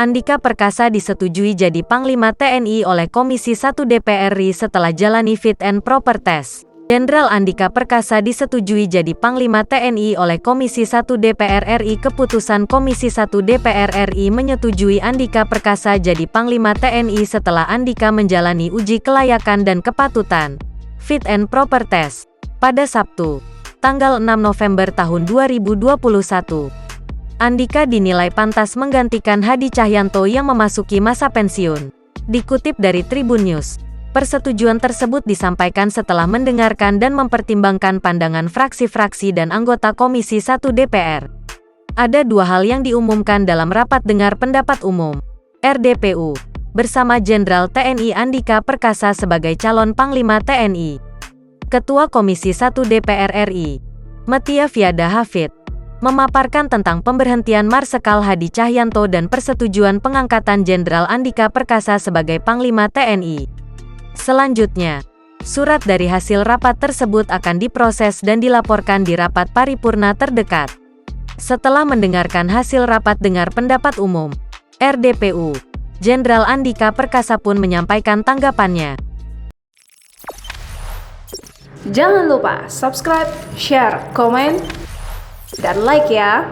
Andika Perkasa disetujui jadi Panglima TNI oleh Komisi 1 DPR RI setelah jalani fit and proper test. Jenderal Andika Perkasa disetujui jadi Panglima TNI oleh Komisi 1 DPR RI. Keputusan Komisi 1 DPR RI menyetujui Andika Perkasa jadi Panglima TNI setelah Andika menjalani uji kelayakan dan kepatutan fit and proper test pada Sabtu, tanggal 6 November tahun 2021. Andika dinilai pantas menggantikan Hadi Cahyanto yang memasuki masa pensiun. Dikutip dari Tribun News, persetujuan tersebut disampaikan setelah mendengarkan dan mempertimbangkan pandangan fraksi-fraksi dan anggota Komisi 1 DPR. Ada dua hal yang diumumkan dalam rapat dengar pendapat umum RDPU bersama Jenderal TNI Andika Perkasa sebagai calon Panglima TNI. Ketua Komisi 1 DPR RI, Metia Viada Hafid, memaparkan tentang pemberhentian Marsekal Hadi Cahyanto dan persetujuan pengangkatan Jenderal Andika Perkasa sebagai Panglima TNI. Selanjutnya, surat dari hasil rapat tersebut akan diproses dan dilaporkan di rapat paripurna terdekat. Setelah mendengarkan hasil rapat dengar pendapat umum RDPU, Jenderal Andika Perkasa pun menyampaikan tanggapannya. Jangan lupa subscribe, share, komen, dan like ya.